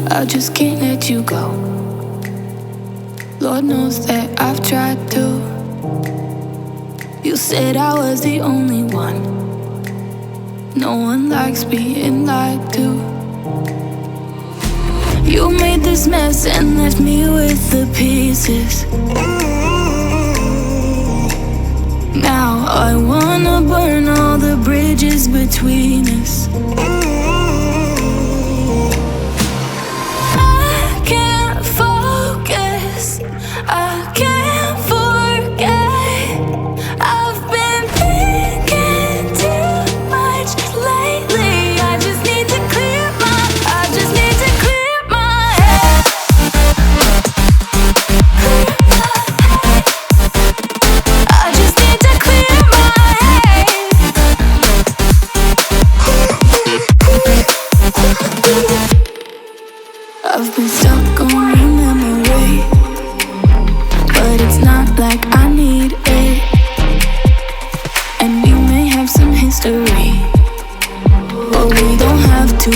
I just can't let you go. Lord knows that I've tried to. You said I was the only one. No one likes being lied to. You made this mess and left me with the pieces. Now I wanna burn all the bridges between us. I can't focus, I can't forget. I've been thinking too much lately. I just need to clear my head. I just need to clear my head. I've been stuck on your memory, but it's not like I need it. And we may have some history, but we don't have to